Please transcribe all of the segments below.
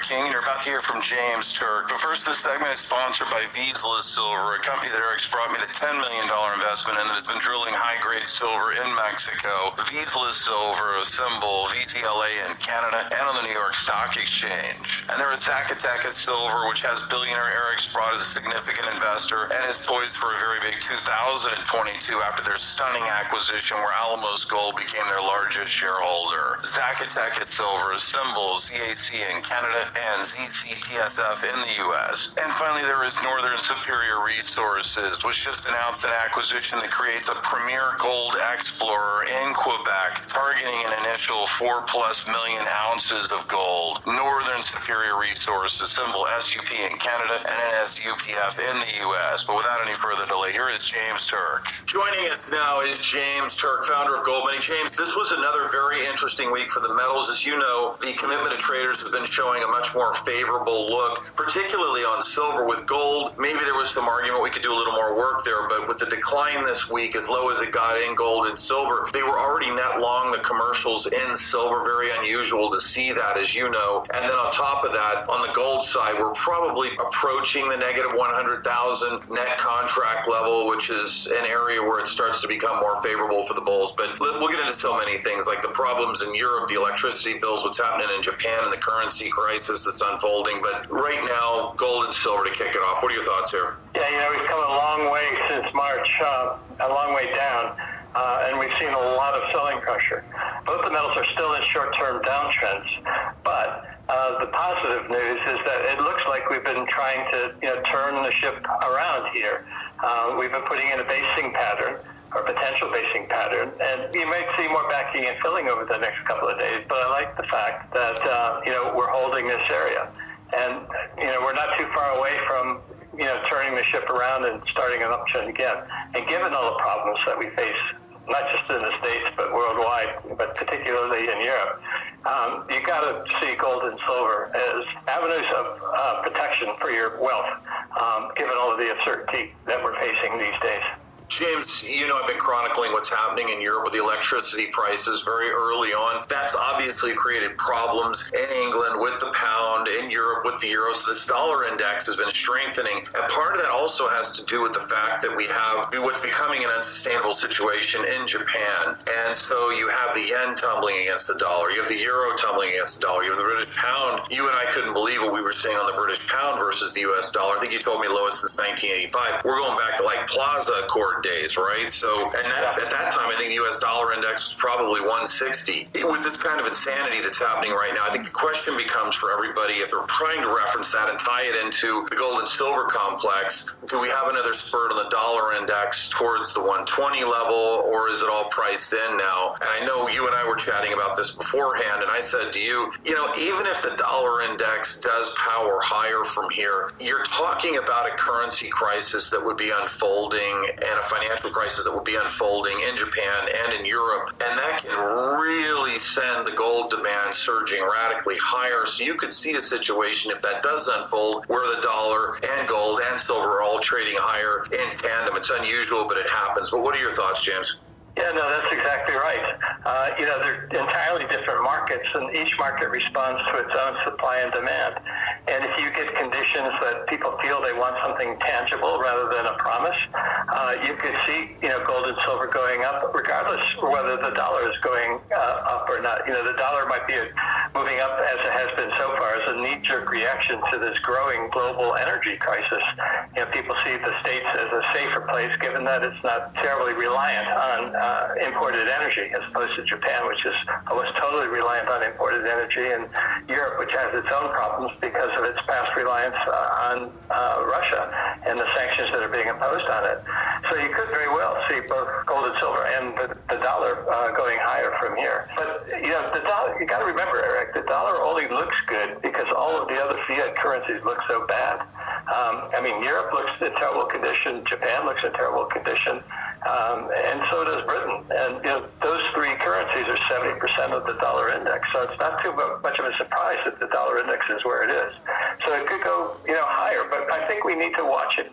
King, and you're about to hear from James Turk. But first, this segment is sponsored by Vizsla Silver, a company that Eric's brought me a $10 million investment in that has been drilling high-grade silver in Mexico. Vizsla Silver, a symbol, VZLA in Canada, and on the New York Stock Exchange. And they're at Zacatecas Silver, which has billionaire Eric Sprott as a significant investor and is poised for a very big 2022 after their stunning acquisition where Alamos Gold became their largest shareholder. Zacatecas Silver, a symbol, ZAC in Canada and ZCTSF in the U.S. And finally, there is Northern Superior Resources, which just announced an acquisition that creates a premier gold explorer in Quebec, targeting an initial 4+ million ounces of gold. Northern Superior Resources, symbol SUP in Canada and NSUPF in the U.S. But without any further delay, here is James Turk. Joining us now is James Turk, founder of Gold Money. James, this was another very interesting week for the metals. As you know, the commitment of traders has been showing a much more favorable look, particularly on silver. With gold, maybe there was some argument we could do a little more work there, but with the decline this week, as low as it got in gold and silver, they were already net long the commercials in silver. Very unusual to see that, as you know. And then on top of that, on the gold side, we're probably approaching the negative 100,000 net contract level, which is an area where it starts to become more favorable for the bulls. But we'll get into so many things, like the problems in Europe, the electricity bills, what's happening in Japan, and the currency crisis that's unfolding. But right now, gold and silver to kick it off. What are your thoughts here? Yeah, we've come a long way since March, a long way down, and we've seen a lot of selling pressure. Both the metals are still in short-term downtrends, but the positive news is that it looks like we've been trying to turn the ship around here. We've been putting in a basing pattern, or potential basing pattern, and you might see more backing and filling over the next couple of days, but I like the fact that we're holding this area. And we're not too far away from turning the ship around and starting an uptrend again. And given all the problems that we face, not just in the States, but worldwide, but particularly in Europe, you got to see gold and silver as avenues of protection for your wealth, given all of the uncertainty that we're facing these days. James, I've been chronicling what's happening in Europe with the electricity prices very early on. That's obviously created problems in England with the pound, in Europe with the euro. So this dollar index has been strengthening. And part of that also has to do with the fact that we have what's becoming an unsustainable situation in Japan. And so you have the yen tumbling against the dollar. You have the euro tumbling against the dollar. You have the British pound. You and I couldn't believe what we were seeing on the British pound versus the U.S. dollar. I think you told me lowest since 1985. We're going back to like Plaza Accord days, right? So, and at that time, I think the U.S. dollar index was probably 160. With this kind of insanity that's happening right now, I think the question becomes for everybody, if they're trying to reference that and tie it into the gold and silver complex, do we have another spurt on the dollar index towards the 120 level, or is it all priced in now? And I know you and I were chatting about this beforehand, and I said to you, even if the dollar index does power higher from here, you're talking about a currency crisis that would be unfolding and a financial crisis that will be unfolding in Japan and in Europe, and that can really send the gold demand surging radically higher. So you could see a situation, if that does unfold, where the dollar and gold and silver are all trading higher in tandem. It's unusual, but it happens. But what are your thoughts, James? Yeah, no, that's exactly right. They're entirely different markets, and each market responds to its own supply and demand. And if you get conditions that people feel they want something tangible rather than a promise, you could see, gold and silver going up, regardless of whether the dollar is going up or not. The dollar might be moving up, as it has been so far, as a knee-jerk reaction to this growing global energy crisis. People see the States as a safer place, given that it's not terribly reliant on imported energy, as opposed to Japan, which is almost totally reliant on imported energy, and Europe, which has its own problems because of its past reliance on Russia and the sanctions that are being imposed on it. So you could very well see both gold and silver and the dollar going higher from here. But the dollar, you got to remember, Eric, the dollar only looks good because all of the other fiat currencies look so bad. Europe looks in terrible condition, Japan looks in terrible condition, and so does Britain. And those three currencies are 70% of the dollar index, so it's not too much of a surprise that the dollar index is where it is. So it could go higher, but I think we need to watch it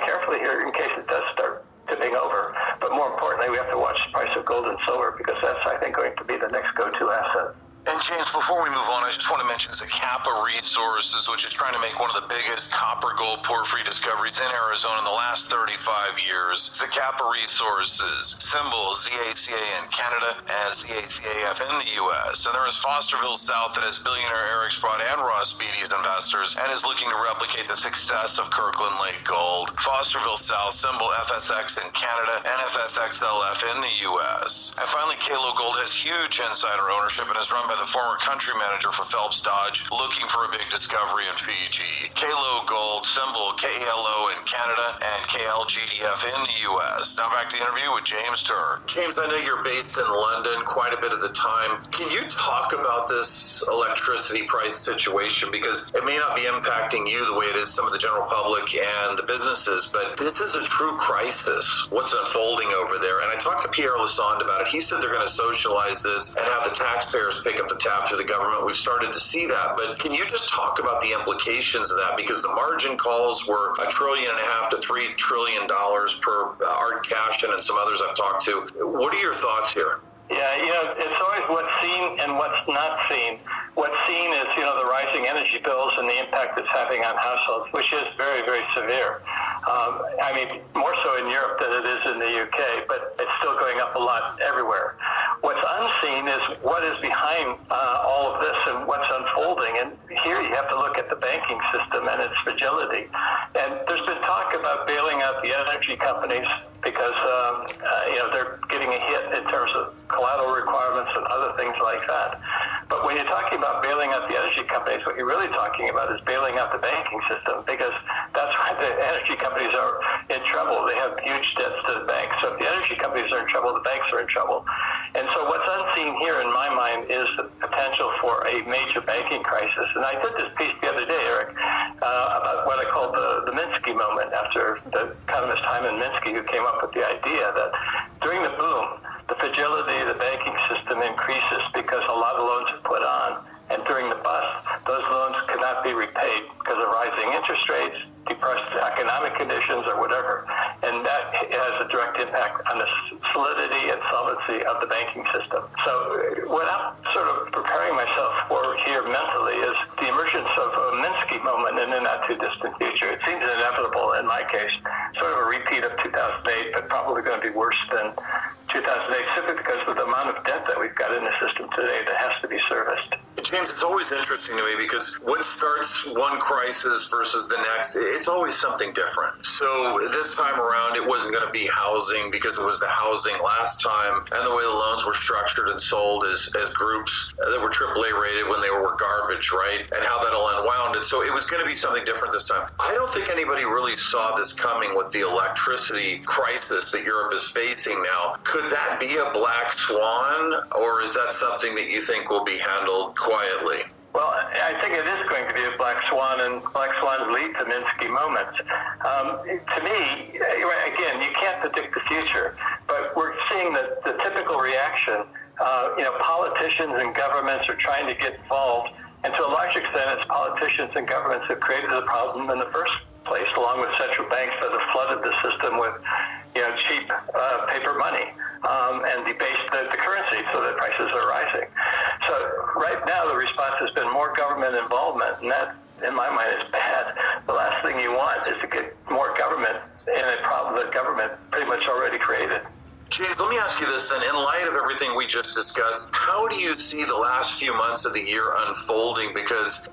carefully here in case it does start tipping over. But more importantly, we have to watch the price of gold and silver, because that's, I think, going to be the next go-to asset. And James, before we move on, I just want to mention Zacapa Resources, which is trying to make one of the biggest copper gold porphyry discoveries in Arizona in the last 35 years. Zacapa Resources, symbol ZACA in Canada and ZACAF in the U.S. And there is Fosterville South that has billionaire Eric Sprott and Ross Beatty as investors and is looking to replicate the success of Kirkland Lake Gold. Fosterville South, symbol FSX in Canada and FSXLF in the U.S. And finally, Kalo Gold has huge insider ownership and is run by the former country manager for Phelps Dodge, looking for a big discovery in Fiji. Kalo Gold, symbol KALO in Canada and KLGDF in the U.S. Now back to the interview with James Turk. James, I know you're based in London quite a bit of the time. Can you talk about this electricity price situation? Because it may not be impacting you the way it is some of the general public and the businesses, but this is a true crisis, what's unfolding over there. And I talked to Pierre Lassonde about it. He said they're going to socialize this and have the taxpayers pick up the tab through the government. We've started to see that, but can you just talk about the implications of that? Because the margin calls were $1.5 trillion to $3 trillion per Art Cashin and some others I've talked to. What are your thoughts here? Yeah, it's always what's seen and what's not seen. What's seen is, the rising energy bills and the impact it's having on households, which is very, very severe. More so in Europe than it is in the UK, but it's still going up a lot everywhere. What's unseen is what is behind all of this and what's unfolding. And here you have to look at the banking system and its fragility. And there's been talk about bailing out the energy companies because they're getting a hit in terms of collateral requirements and other things like that. But when you're talking about bailing out the energy companies, what you're really talking about is bailing out the banking system, because that's why the energy companies are in trouble. They have huge debts to the banks. So if the energy companies are in trouble, the banks are in trouble. And so what's unseen here, in my mind, is the potential for a major banking crisis. And I did this piece the other day, Eric, about what I call the Minsky moment, after the economist Hyman Minsky, who came up with the idea that during the boom, the fragility of the banking system increases because a lot of loans are put on. And during the bust, those loans cannot be repaid because of rising interest rates, depressed economic conditions, or whatever. And that has a direct impact on the solidity and solvency of the banking system. So what I'm sort of preparing myself for here mentally is the emergence of a Minsky moment in the not too distant future. It seems inevitable in my case, sort of a repeat of 2008, but probably going to be worse than 2008, simply because of the amount of debt that we've got in the system today that has to be serviced. James, it's always interesting to me because what starts one crisis versus the next, it's always something different. So this time around, it wasn't going to be housing because it was the housing last time, and the way the loans were structured and sold as groups that were AAA rated when they were garbage, right? And how that'll unwound. And so it was going to be something different this time. I don't think anybody really saw this coming with the electricity crisis that Europe is facing now. Could that be a black swan, or is that something that you think will be handled quietly? Well, I think it is going to be a black swan, and black swans lead to Minsky moments. To me, again, you can't predict the future, but we're seeing the typical reaction. Politicians and governments are trying to get involved, and to a large extent, it's politicians and governments that created the problem in the first place, along with central banks that have flooded the system with cheap paper money and debased the currency so that prices are rising. So right now the response has been more government involvement, and that, in my mind, is bad. The last thing you want is to get more government in a problem that government pretty much already created. James, let me ask you this then. In light of everything we just discussed, how do you see the last few months of the year unfolding? Because,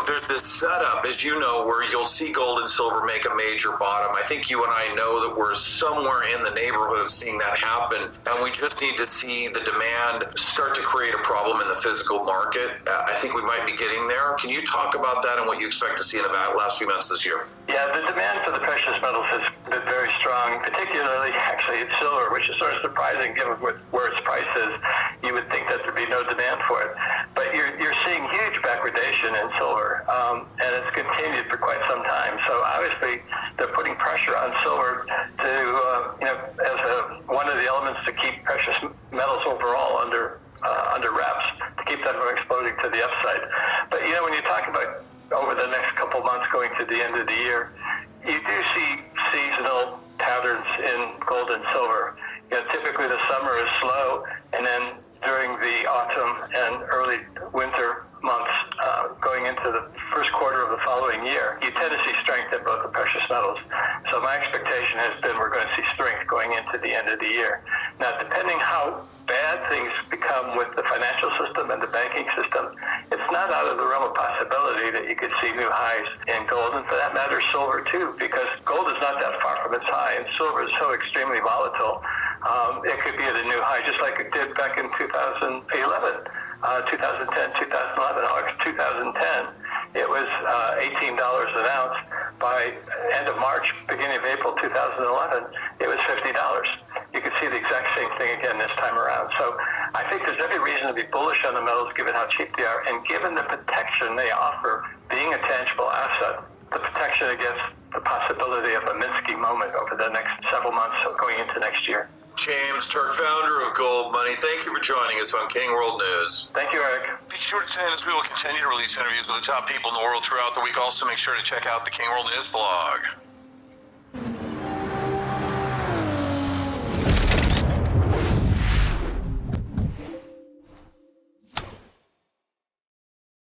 there's this setup, as you know, where you'll see gold and silver make a major bottom. I think you and I know that we're somewhere in the neighborhood of seeing that happen, and we just need to see the demand start to create a problem in the physical market. I think we might be getting there. Can you talk about that and what you expect to see in the last few months this year? Yeah, the demand for the precious metals has been very strong, particularly actually in silver, which is sort of surprising given where its price is. You would think that there'd be no demand for it. But you're seeing huge backwardation in silver, and it's continued for quite some time. So obviously they're putting pressure on silver to, as one of the elements to keep precious metals overall under wraps, to keep them from exploding to the upside. But when you talk about over the next couple of months going to the end of the year, you do see seasonal patterns in gold and silver. Typically the summer is slow, and then during the autumn and early winter months going into the first quarter of the following year, you tend to see strength in both the precious metals. So my expectation has been we're going to see strength going into the end of the year. Now, depending how bad things become with the financial system and the banking system, it's not out of the realm of possibility that you could see new highs in gold, and for that matter, silver too, because gold is not that far from its high, and silver is so extremely volatile. It could be at a new high, just like it did back in 2011, 2010, 2011, August 2010. It was $18 an ounce. By end of March, beginning of April 2011, it was $50. You can see the exact same thing again this time around. So I think there's every reason to be bullish on the metals given how cheap they are and given the protection they offer, being a tangible asset, the protection against the possibility of a Minsky moment over the next several months going into next year. James Turk, founder of Gold Money, thank you for joining us on King World News. Thank you, Eric. Be sure to tune in as we will continue to release interviews with the top people in the world throughout the week. Also, make sure to check out the King World News blog.